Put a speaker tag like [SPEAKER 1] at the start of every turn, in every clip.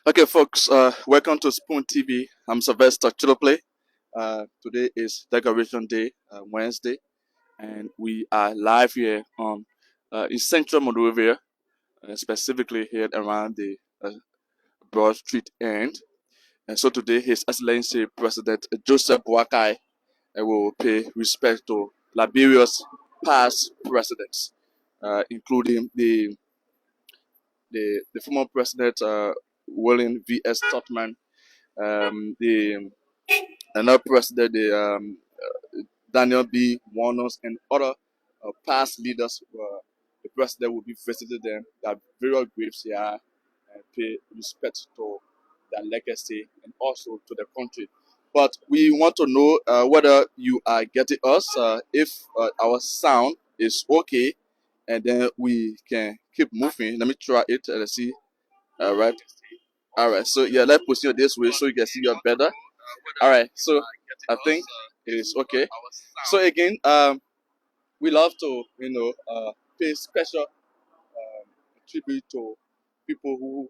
[SPEAKER 1] Okay, folks, welcome to Spoon TV. I'm Sylvester Chiloplay. Today is Decoration Day, Wednesday, and we are live here on in central Monrovia, specifically here around the Broad Street end. And so today, His Excellency President Joseph Boakai will pay respect to Liberia's past presidents, including the former president William V.S. Tolman, the another president, Daniel B. Warners, and other past leaders. The president will be visiting them at various graves here and pay respect to their legacy and also to the country. But we want to know whether you are getting us, if our sound is okay, and then we can keep moving. Let me try it and see. All right. All right. So yeah, let's proceed this way so you can see you better. All right. So I think it is okay. So again, we love to pay special tribute to people who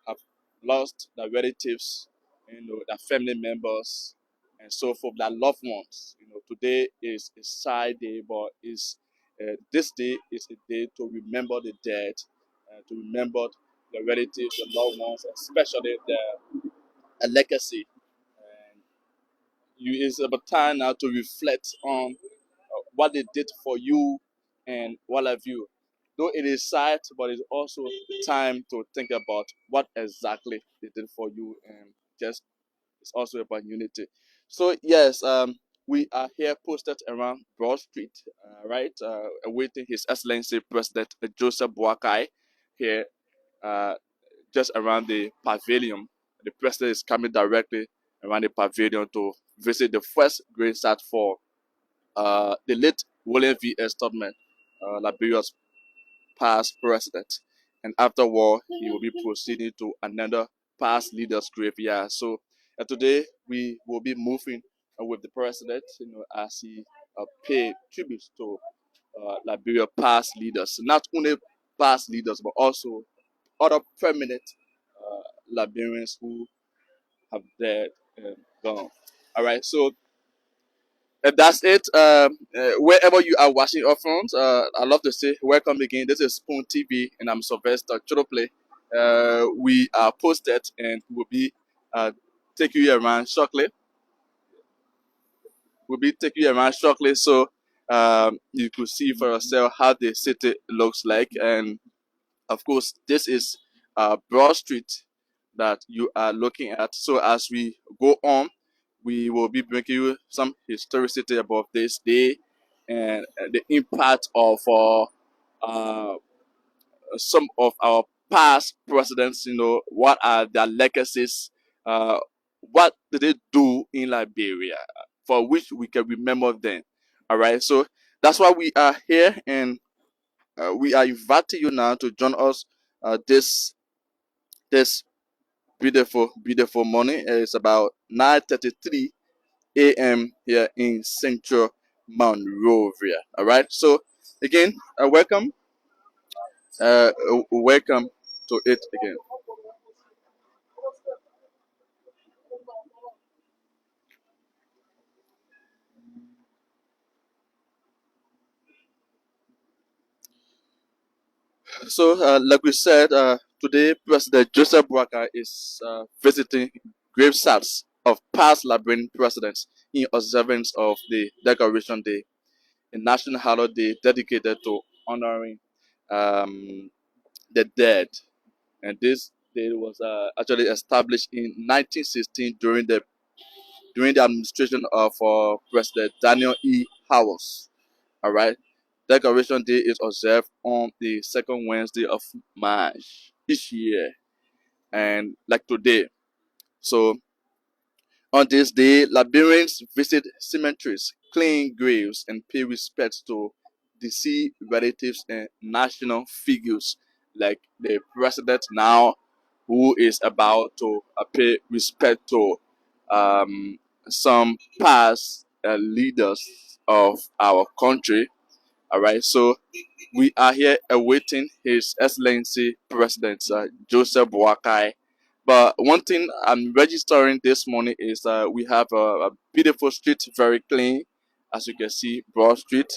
[SPEAKER 1] have lost their relatives, their family members, and so forth, their loved ones. Today is a sad day, but is this day is a day to remember the dead, to remember the relatives, the loved ones, especially the legacy. And it's about time now to reflect on what they did for you and what have you. Though it is sad, but it's also time to think about what exactly they did for you, and just it's also about unity. So yes, we are here posted around Broad Street, right, awaiting His Excellency President Joseph Boakai here, uh, just around the pavilion. The president is coming directly around the pavilion to visit the first grave site for the late William V.S. Tubman, Liberia's past president. And afterward, he will be proceeding to another past leader's graveyard. So today we will be moving with the president, as he paid tributes to Liberia past leaders. Not only past leaders, but also other permanent Liberians who have died and gone. All right, so that's it. Wherever you are watching our phones, I'd love to say welcome again. This is Spoon TV, and I'm Sylvester Chiloplay. We are posted and will be taking you around shortly. We'll be taking you around shortly, so you could see for yourself how the city looks like. And of course, this is Broad Street that you are looking at. So as we go on, we will be bringing you some historicity about this day and the impact of uh, some of our past presidents. What are their legacies? Uh, what did they do in Liberia for which we can remember them? All right, so that's why we are here, and we are inviting you now to join us this beautiful morning. It's about 9:33 a.m. here in Central Monrovia. All right. So again, welcome to it again. So, like we said, today President Joseph Boakai is visiting grave sites of past Liberian presidents in observance of the Decoration Day, a national holiday dedicated to honoring um, the dead. And this day was actually established in 1916 during the administration of President Daniel E. Howells. All right, Decoration Day is observed on the second Wednesday of March each year, and like today. So on this day, Liberians visit cemeteries, clean graves, and pay respect to deceased relatives and national figures like the president now, who is about to pay respect to some past leaders of our country. All right, so we are here awaiting His Excellency President Joseph Boakai. But one thing I'm registering this morning is we have a beautiful street, very clean. As you can see, Broad Street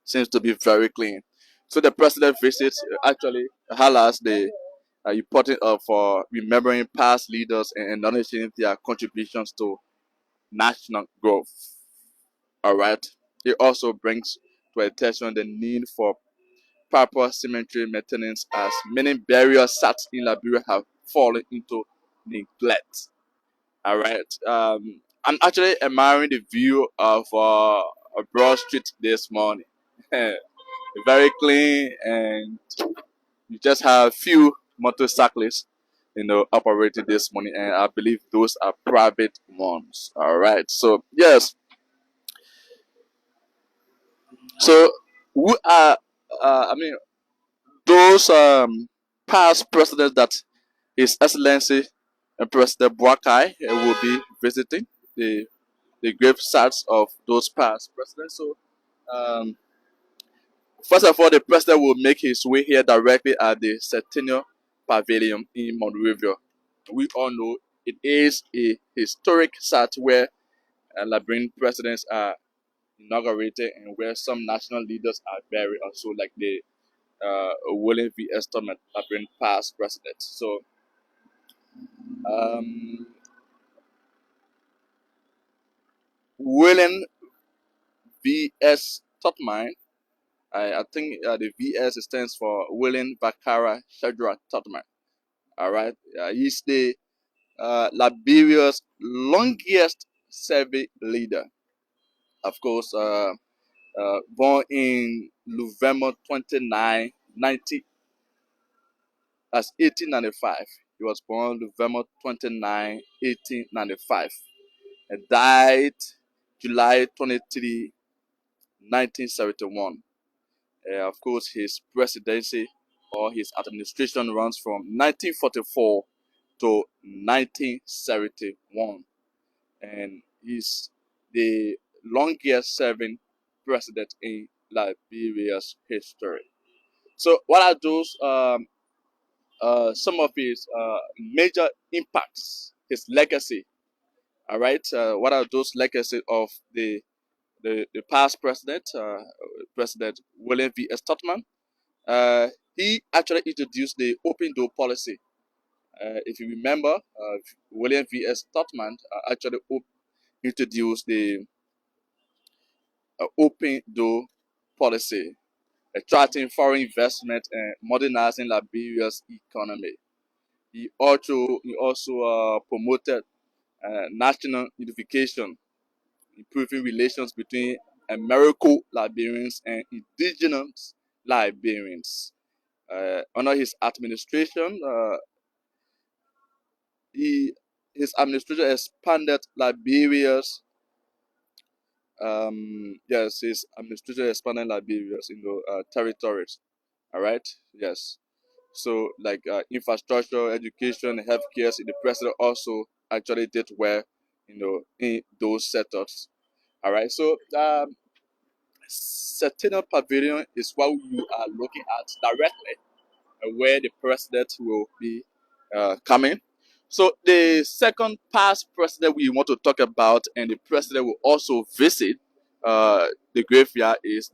[SPEAKER 1] seems to be very clean. So the president visits actually highlights the importance of remembering past leaders and acknowledging their contributions to national growth. All right. It also brings to attention the need for proper cemetery maintenance as many burial sites in Liberia have fallen into neglect. All right. I'm actually admiring the view of Broad Street this morning. Very clean, and you just have few motorcyclists, operating this morning, and I believe those are private ones. All right. So yes. So who are I mean those past presidents that His Excellency President Boakai will be visiting the grave sites of those past presidents. So, um, first of all, the president will make his way here directly at the Centennial Pavilion in Monrovia. We all know it is a historic site where Liberian presidents are inaugurated and where some national leaders are buried, also like the William V.S. Tolman, Liberian past president. So, um, William V.S. Tolman, I think the VS stands for William Bakara Shadrach Tolman. All right, he's the Liberia's longest serving leader. Of course, born in November 29, 19, as 1895. He was born November 29, 1895, and died July 23, 1971. Of course, his presidency or his administration runs from 1944 to 1971, and he's the longest serving president in Liberia's history. So, what are those some of his major impacts, his legacy? All right, what are those legacy of the past president, President William V.S. Tubman? Uh, he actually introduced the open door policy. If you remember, William V.S. Tubman actually introduced the open door policy, attracting foreign investment and modernizing Liberia's economy. He also promoted national unification, improving relations between American Liberians and indigenous Liberians. Under his administration, he his administration expanded Liberia's his administration expanded Liberia's territories. All right, yes. So like infrastructure, education, healthcare, the president also actually did well, in those sectors. All right, so Centennial Pavilion is what you are looking at directly, where the president will be coming. So the second past president we want to talk about, and the president will also visit the graveyard, is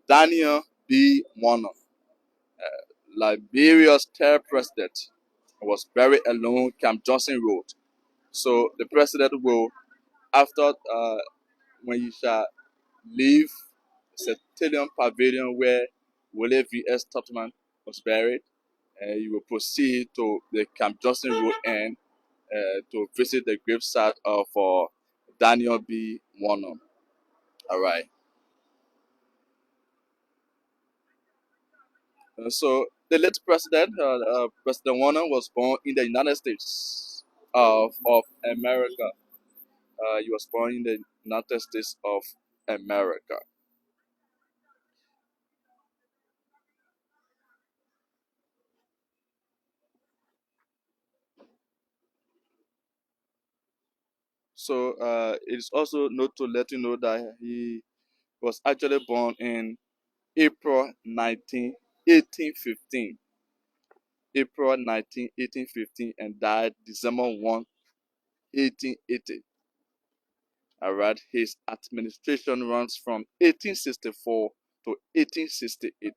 [SPEAKER 1] Daniel B. Warner, Liberia's third president. Was buried along Camp Johnson Road. So the president will, after when you shall leave Centennial Pavilion where Willie V.S. Tubman was buried, you will proceed to the Camp Johnson Road and to visit the gravesite of Daniel B. Warner. All right. So the late president, President Warner, was born in the United States of America. He was born in the United States of America. So it's also note to let you know that he was actually born in April 19, 1815. April 19, 1815, and died December 1, 1880. All right. His administration runs from 1864 to 1868.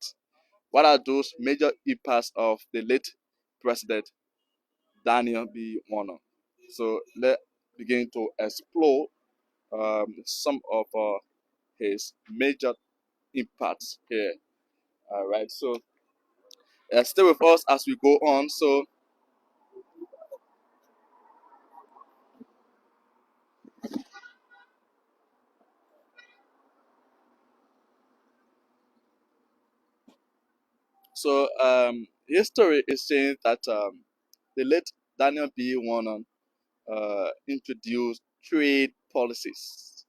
[SPEAKER 1] What are those major impacts of the late President Daniel B. Warner? So let's begin to explore some of his major impacts here. All right. So stay with us as we go on. History is saying that the late Daniel B. Warner introduced trade policies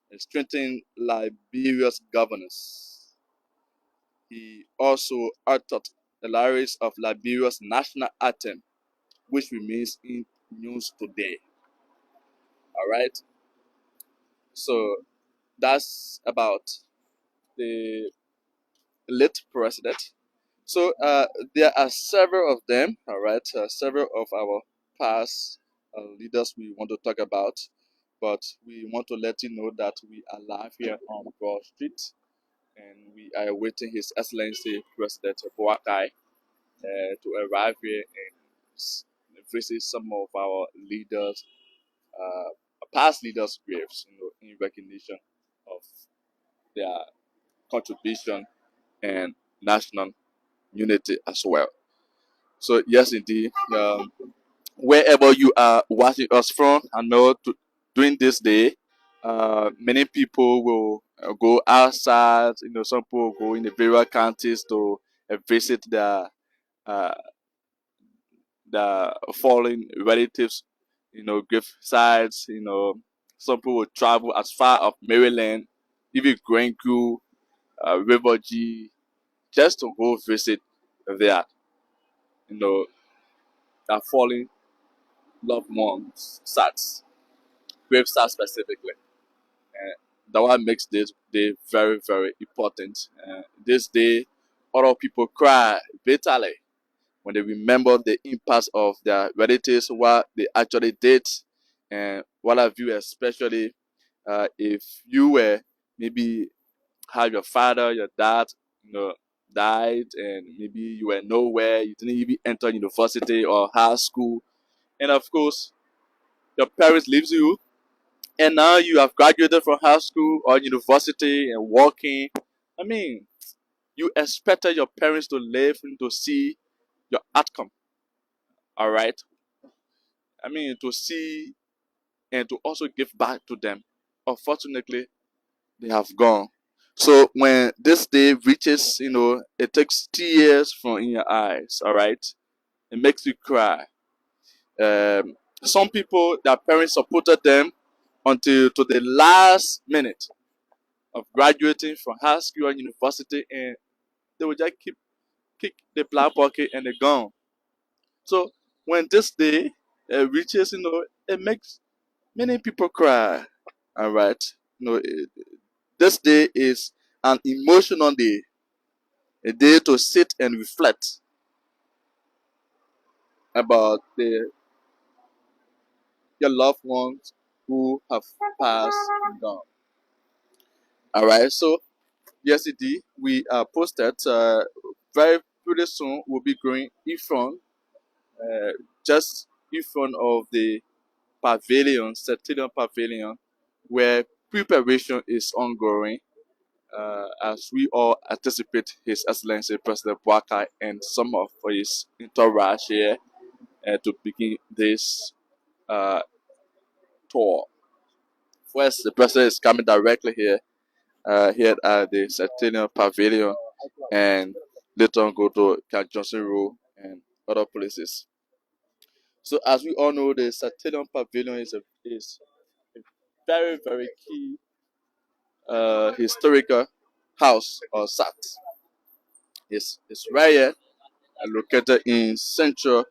[SPEAKER 1] and strengthened Liberia's governance. He also uttered the lyrics of Liberia's national anthem, which remains in use today. All right, so that's about the late president. So there are several of them. All right, several of our past leaders we want to talk about, but we want to let you know that we are live here on Broad Street, and we are awaiting His Excellency President Boakai to arrive here and visit some of our leaders, past leaders' graves, in recognition of their contribution and national unity as well. So yes, indeed. Wherever you are watching us from, I know during this day, many people will go outside. Some people go in the various counties to visit uh, the fallen relatives. Grave sites. Some people will travel as far as Maryland, even Grand Crew, River G, just to go visit their, you know, their fallen loved ones, sites, grave sites specifically. That one makes this day very, very important. This day, other people cry bitterly when they remember the impact of their relatives, what they actually did, and what have you, especially if you were maybe have your father, your dad, you know, died, and maybe you were nowhere, you didn't even enter university or high school, and of course, your parents leaves you, and now you have graduated from high school or university and working. I mean, you expected your parents to live and to see your outcome. All right. I mean, to see and to also give back to them. Unfortunately, they have gone. So when this day reaches, it takes tears from in your eyes. All right. It makes you cry. Some people, their parents supported them until to the last minute of graduating from high school and university, and they will just keep kick the black pocket and they're gone. So when this day reaches, it makes many people cry. All right, this day is an emotional day, a day to sit and reflect about your loved ones who have passed and gone. All right, so yesterday we posted very pretty soon we'll be going in front, just in front of the pavilion, Centennial Pavilion, where preparation is ongoing as we all anticipate His Excellency President Boakai and some of his entourage here to begin this uh, tour. First, the President is coming directly here at the Centennial Pavilion, and later on go to Camp Johnson Road and other places. So, as we all know, the Centennial Pavilion is a very, very key historical house or site. It's right here, located in central.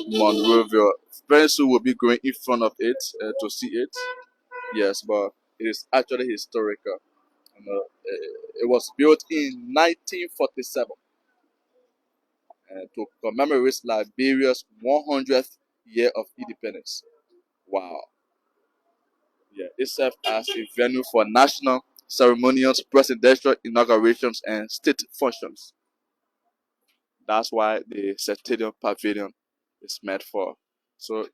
[SPEAKER 1] Monrovia. Very soon we'll be going in front of it to see it. Yes, but it is actually historical. It was built in 1947 to commemorate Liberia's 100th year of independence. Wow. Yeah, it served as a venue for national ceremonials, presidential inaugurations, and state functions. That's why the Stadium Pavilion is meant for. So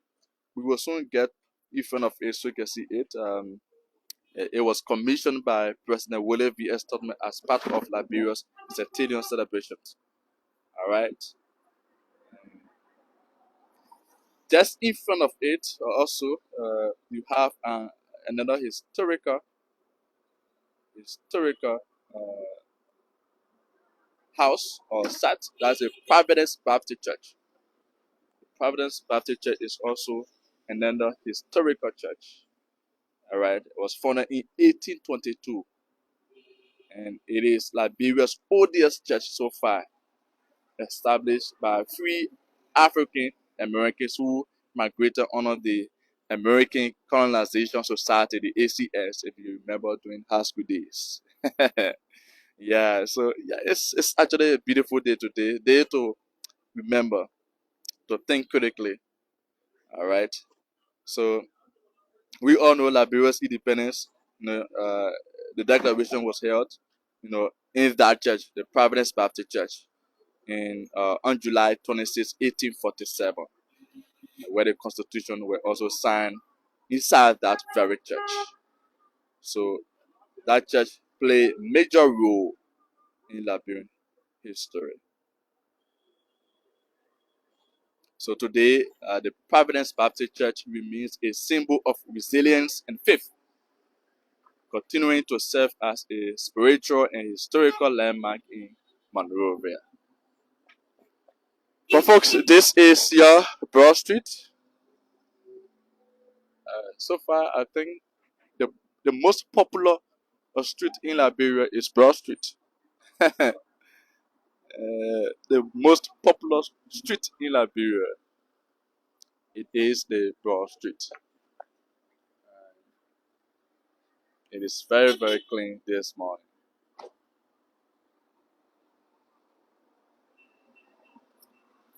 [SPEAKER 1] we will soon get in front of it so you can see it. It was commissioned by President William V.S. Tolman as part of Liberia's Stadium celebrations. All right. Just in front of it, also, you have another historical uh, house or site. That's a Providence Baptist Church. Providence Baptist Church is also another historical church. All right, it was founded in 1822, and it is Liberia's oldest church so far, established by three African Americans who migrated under the American Colonization Society, the ACS, if you remember during high school days. Yeah, so yeah, it's actually a beautiful day today, day to remember, to think critically. All right, so we all know Liberia's independence. The declaration was held, in that church, the Providence Baptist Church, in on July 26, 1847, where the Constitution were also signed inside that very church. So that church played a major role in Liberian history. So today, the Providence Baptist Church remains a symbol of resilience and faith, continuing to serve as a spiritual and historical landmark in Monrovia. But folks, this is your Broad Street. So far, I think the the most popular street in Liberia is Broad Street. The most popular street in Liberia, it is the Broad Street. It is very, very clean this morning.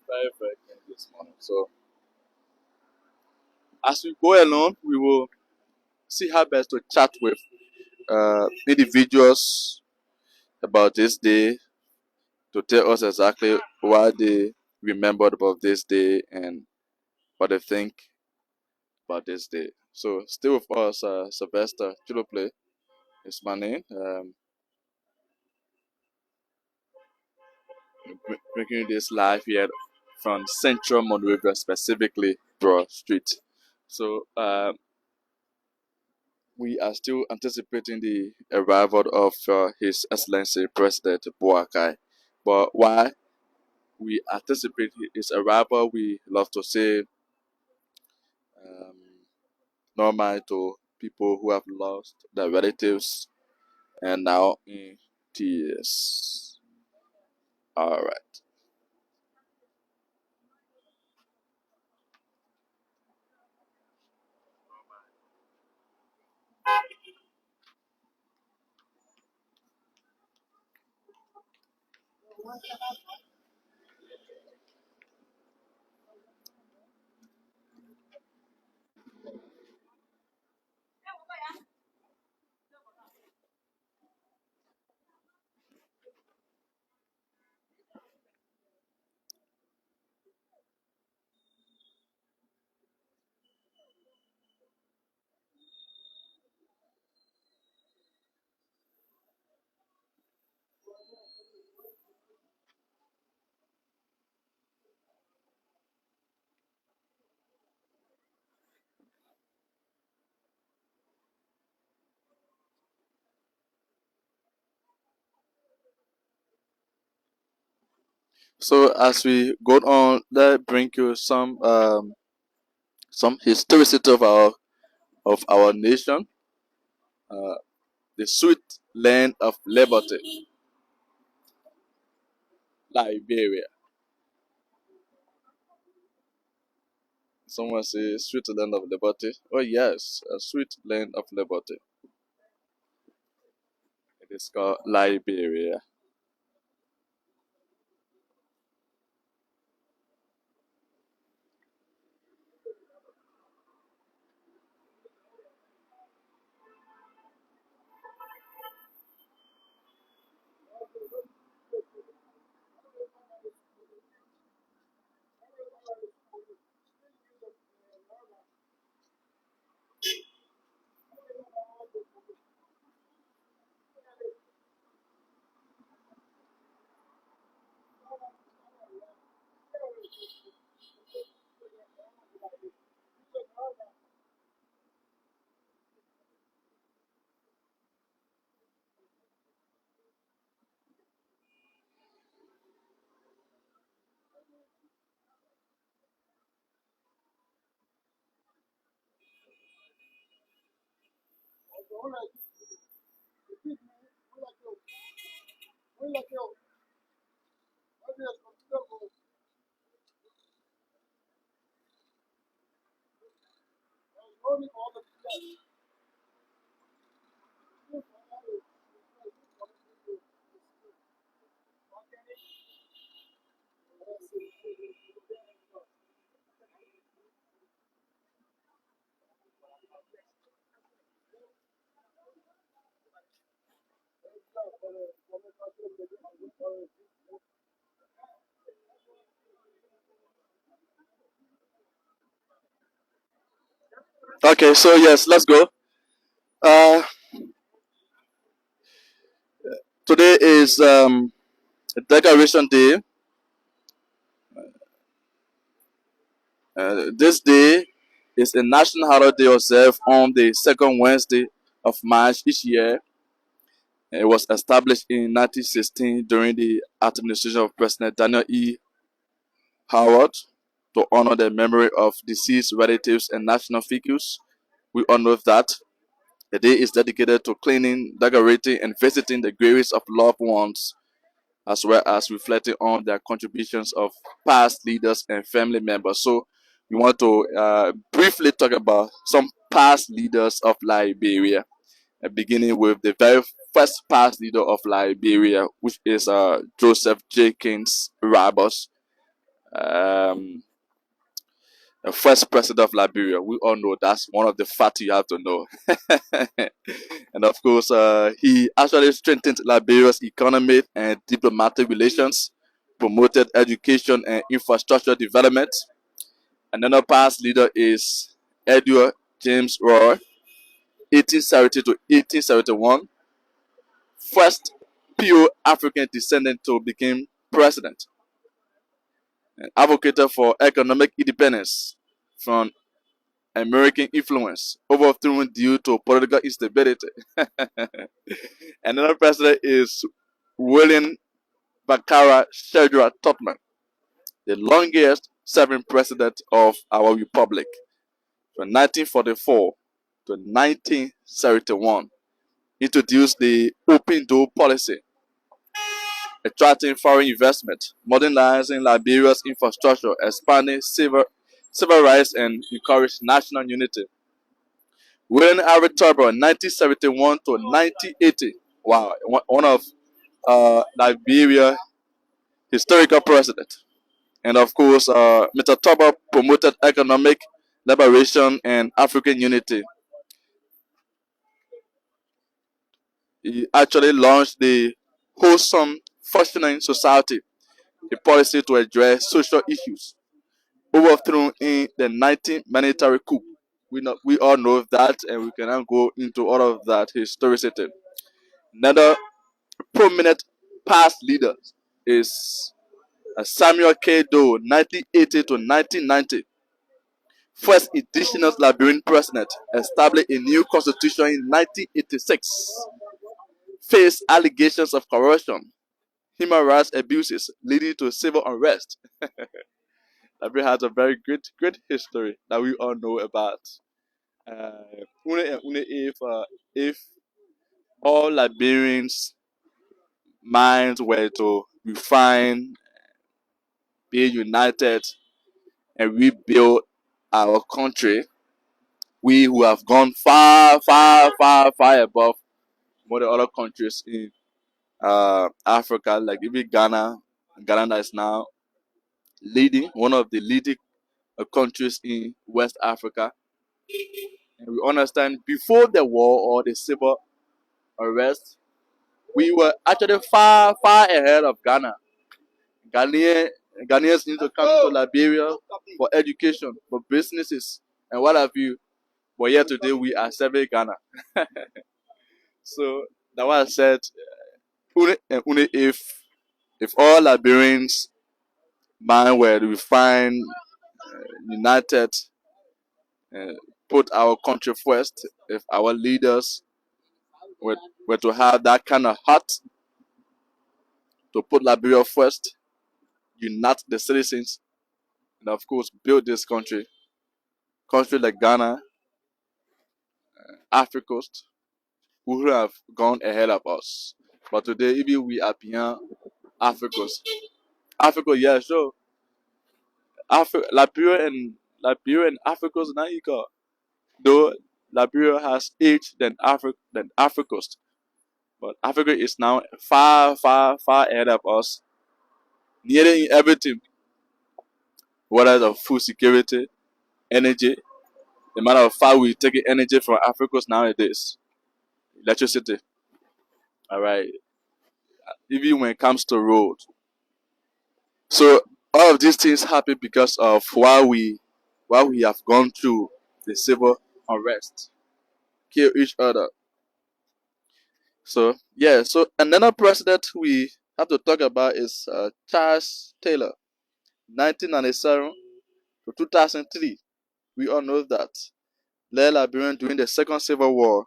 [SPEAKER 1] Very, very clean this morning. So as we go along, we will see how best to chat with individuals about this day, to tell us exactly why they remembered about this day and what they think about this day. So stay with us, Sylvester Chilople is my name. Bringing this live here from Central Monrovia, specifically Broad Street. So we are still anticipating the arrival of His Excellency President Boakai. But why we anticipate his arrival, we love to say um, normal to people who have lost their relatives and now in tears. All right. So as we go on, let bring you some historicity of our nation, uh, the sweet land of liberty, Liberia. Someone say sweet land of liberty. Oh yes, a sweet land of liberty. It is called Liberia. Okay, so yes, let's go. Uh, Today is Decoration Day. This day is a national holiday observed on the second Wednesday of March each year. It was established in 1916 during the administration of President Daniel E. Howard to honor the memory of deceased relatives and national figures. We all know that the day is dedicated to cleaning, decorating, and visiting the graves of loved ones, as well as reflecting on their contributions of past leaders and family members. So, we want to briefly talk about some past leaders of Liberia, beginning with the very first past leader of Liberia, which is Joseph Jenkins Rabos, um, the first president of Liberia. We all know that's one of the facts you have to know. And of course, he actually strengthened Liberia's economic and diplomatic relations, promoted education and infrastructure development. Another past leader is Edward James Roy, 1870 to 1871, first pure African descendant to become president, and advocated for economic independence from American influence, overthrown due to political instability. Another president is William Bakara Shedra Tolman, the longest serving president of our republic, from 1944 to 1971, introduced the open door policy, attracting foreign investment, modernizing Liberia's infrastructure, expanding civil rights, and encouraged national unity. William Harry Tubman, 1971 to 1980. Wow, one of Liberia historical president. And of course, Mr. Tubman promoted economic liberation and African unity. He actually launched the Wholesome Functioning Society, a policy to address social issues, overthrown in the 19th military coup. We all know that, and we cannot go into all of that historicity. Another prominent past leader is Samuel K. Doe, 1980 to 1990. First indigenous Liberian president, established a new constitution in 1986. Faced allegations of corruption, human rights abuses, leading to civil unrest. Liberia has a very great history that we all know about. If all Liberians' minds were to refine, be united, and rebuild our country, we who have gone far, far, far, far above more than other countries in Africa, like even Ghana. Ghana that is now leading, one of the leading countries in West Africa. And we understand before the war or the civil unrest, we were actually far, far ahead of Ghana. Ghanaian, Ghanaians need to come to Liberia for education, for businesses, and what have you. But yet today we are serving Ghana. So that's why I said, only if all Liberians mind were to find united, uh, put our country first, if our leaders were, were to have that kind of heart to put Liberia first, unite the citizens, and of course build this country. Country like Ghana, Africa Coast, who have gone ahead of us. But today, even we are beyond Africa. Africa, yeah, sure. Liberia and Africa's now equal. Though Liberia has age than Africa's. But Africa is now far, far, far ahead of us. Nearly in everything. Whether it's of food security, energy. The matter of fact, we take energy from Africa's nowadays. Electricity. Alright. Even when it comes to road. So all of these things happen because of why we have gone through the civil unrest, kill each other. So yeah, so another president we have to talk about is Charles Taylor, 1997 to 2003. We all know that. Led Liberian during the Second Civil War.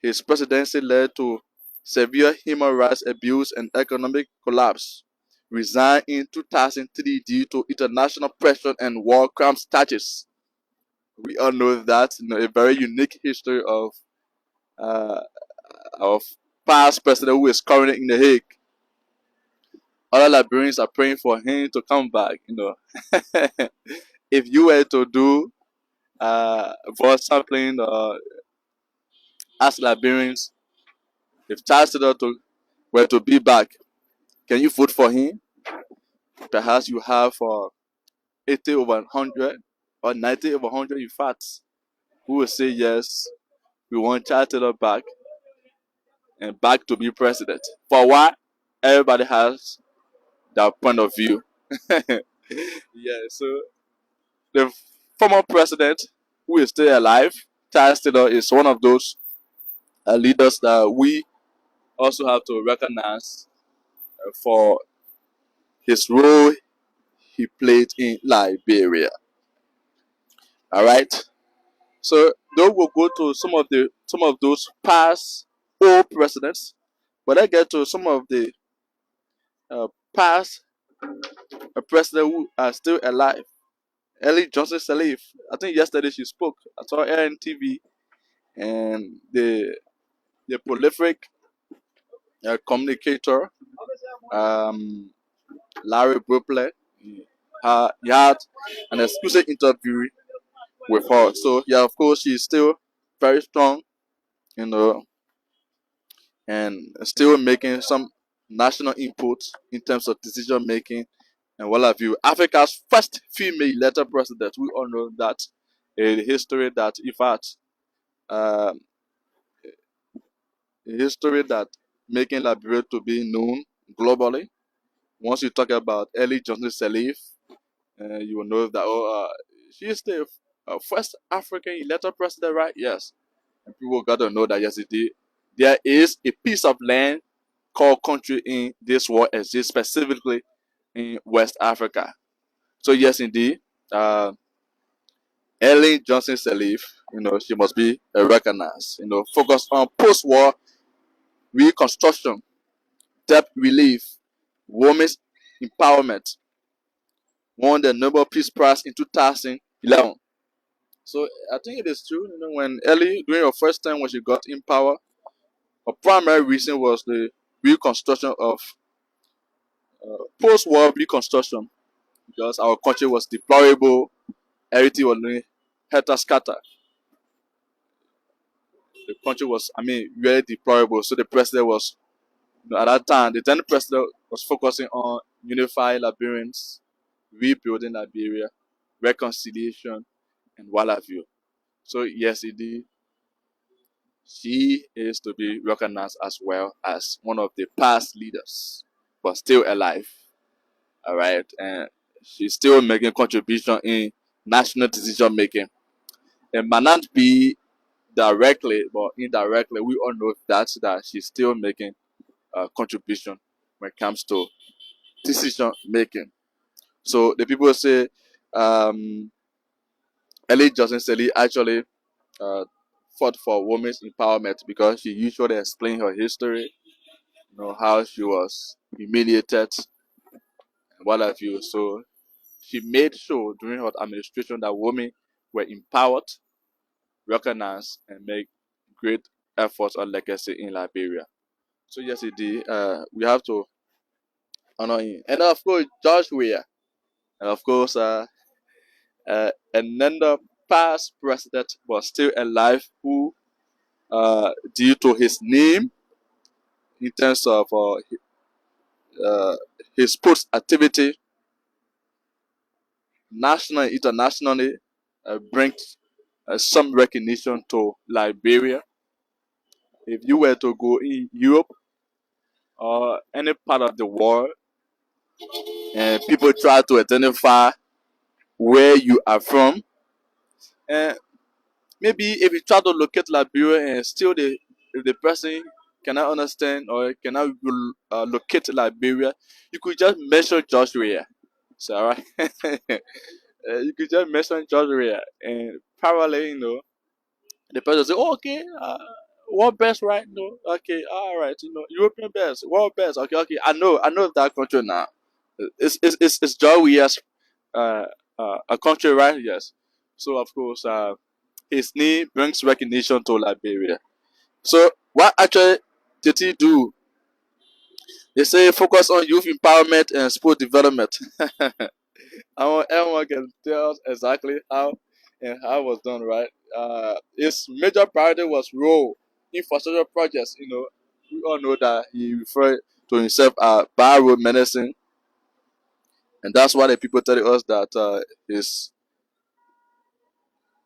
[SPEAKER 1] His presidency led to severe human rights abuse and economic collapse. Resigned in 2003 due to international pressure and war crimes charges. We all know that, a very unique history uh, of past president who is currently in the Hague. Other Liberians are praying for him to come back. If you were to do voice sampling as Liberians, if Charles Taylor were to be back, can you vote for him? Perhaps you have 80 over 100 or 90 over 100 in fact who will say yes, we want Charles Taylor back and back to be president. For what? Everybody has their point of view. Yeah, so the former president who is still alive, Charles Taylor, is one of those leaders that we also have to recognize for his role he played in Liberia. All right. So though we'll go to some of those past old presidents, but I get to some of the past presidents who are still alive. Ellie Johnson Sirleaf. I think yesterday she spoke. I saw her on TV, and the prolific communicator, um, Larry Buple, he had an exclusive interview with her. So yeah, of course, she's still very strong, you know, and still making some national input in terms of decision making and what have you. Africa's first female elected president. We all know that a history that, in fact, um, a history that making Liberia to be known globally. Once you talk about Ellie Johnson Sirleaf, you will know that she is the first African elected president, right? Yes. And people got to know that yes, indeed, there is a piece of land called country in this world exists specifically in West Africa. So yes, indeed, Ellen Johnson Sirleaf, she must be recognized. Focus on post-war reconstruction, debt relief, women's empowerment. Won the Nobel Peace Prize in 2011. So I think it is true. When Ellie, during her first time when she got in power, her primary reason was the reconstruction of post-war reconstruction because our country was deplorable, everything was helter scatter. The country was, really deplorable. So the president was, at that time, the then president was focusing on unifying Liberians, rebuilding Liberia, reconciliation, and what have you. So yes, indeed, she is to be recognized as well as one of the past leaders, but still alive. All right, and she's still making contribution in national decision making. It might not be directly, but indirectly, we all know that she's still making a contribution when it comes to decision making. So the people say, Ellie Johnson Sally actually uh, fought for women's empowerment because she usually explained her history, how she was humiliated and what have you. So she made sure during her administration that women were empowered, recognized, and make great efforts or legacy in Liberia. So yes, indeed, we have to honor him. And of course, George Weah. And of course, another past president but still alive who, due to his name, in terms of his sports activity, nationally, internationally, brings some recognition to Liberia. If you were to go in Europe or any part of the world, and people try to identify where you are from, and maybe if you try to locate Liberia and still if the person cannot understand or cannot locate Liberia, you could just mention Joshua. So, all right. You could just mention Joshua and probably, the person say, oh, okay, world best, right? No, okay, all right, European best, world best. Okay, okay, I know that country now. It's Georgia's a country, right? Yes. So of course, his name brings recognition to Liberia. So what actually did he do? They say focus on youth empowerment and sport development. I want everyone can tell us exactly how and how it was done, right? His major priority was rural infrastructure projects. We all know that he referred to himself as road medicine, and that's why the people tell us that his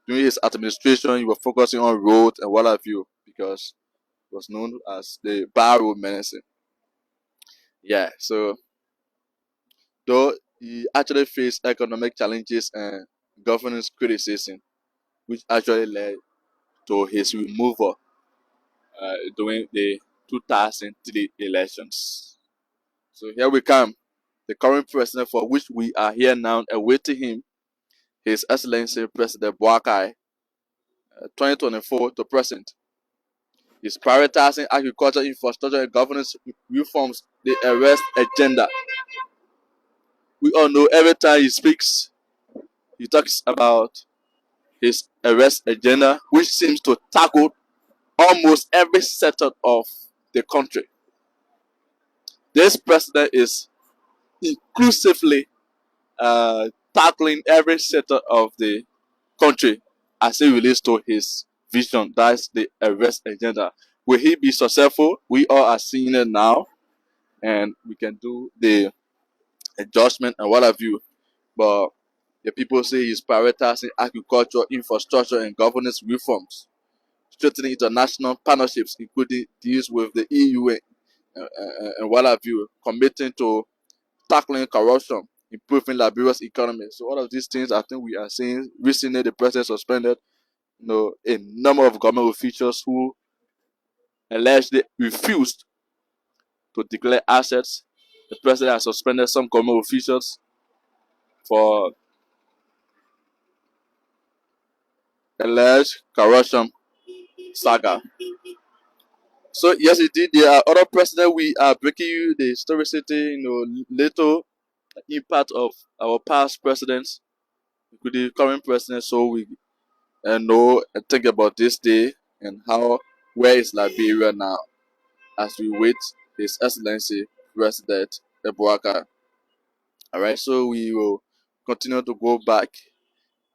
[SPEAKER 1] during his administration he was focusing on road and what have you because it was known as the road medicine. Yeah, so though he actually faced economic challenges and governance criticism, which actually led to his removal during the 2003 elections. So here we come. The current president for which we are here now awaiting him, His Excellency President Boakai, 2024 to present. Is prioritizing agriculture, infrastructure, and governance reforms the arrest agenda. We all know every time he speaks, he talks about his arrest agenda, which seems to tackle almost every sector of the country. This president is inclusively tackling every sector of the country as it relates to his vision. That's the arrest agenda. Will he be successful? We all are seeing it now, and we can do the adjustment and what have you. But the people say he's prioritizing agriculture, infrastructure, and governance reforms, strengthening international partnerships, including deals with the EU and what have you, committing to tackling corruption, improving Liberia's economy. So all of these things, I think we are seeing. Recently, the president suspended, a number of government officials who allegedly refused to declare assets. The president has suspended some government officials for alleged corruption saga. So yes, indeed, there are other presidents. We are breaking you the historicity, little impact of our past presidents, including the current president. So we know and think about this day and where is Liberia now as we wait His Excellency President Boakai. All right, so we will continue to go back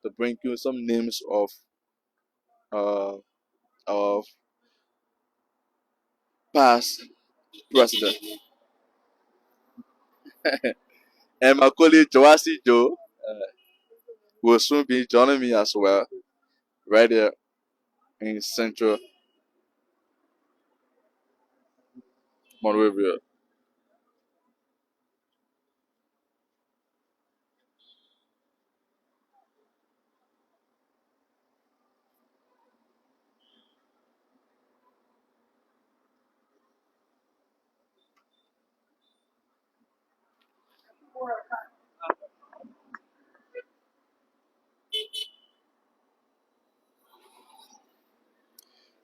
[SPEAKER 1] to bring you some names uh, of past president. And my colleague Joasi Joe will soon be joining me as well, right here in Central Monrovia.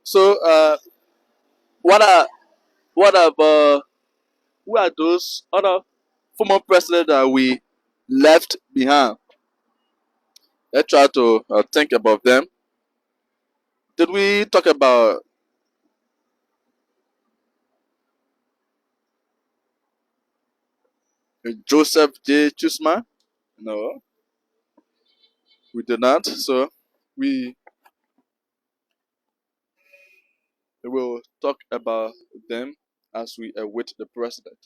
[SPEAKER 1] So, what are what are who are those other former presidents that we left behind? Let's try to think about them. Did we talk about Joseph J. Chusma? No, we did not. So we will talk about them as we await the president.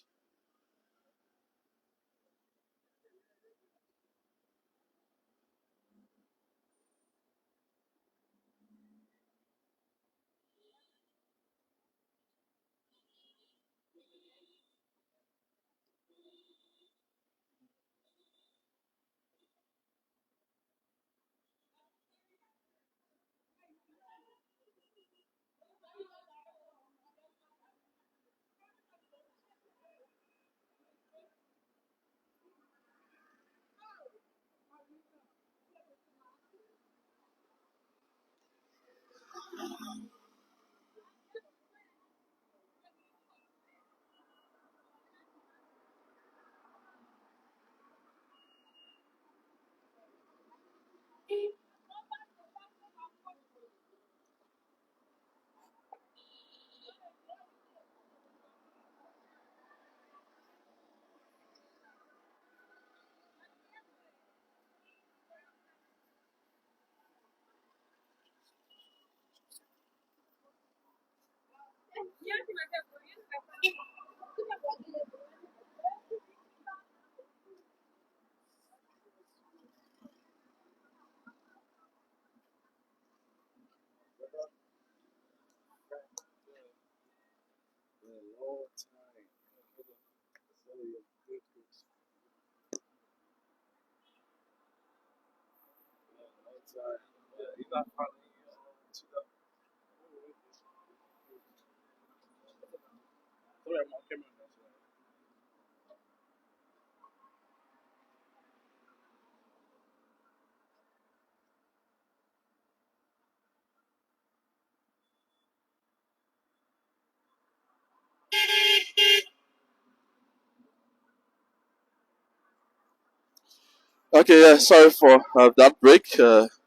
[SPEAKER 1] Okay, yeah, sorry for that break.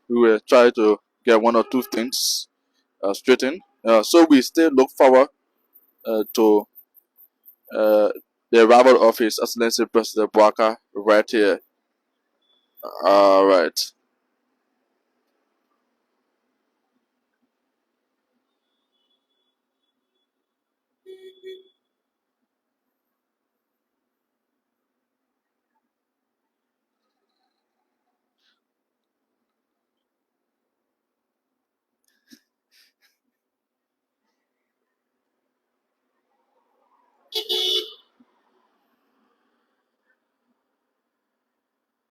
[SPEAKER 1] We were trying to get one or two things straightened. So we still look forward to uh, the arrival of His Excellency President Boakai right here. All right.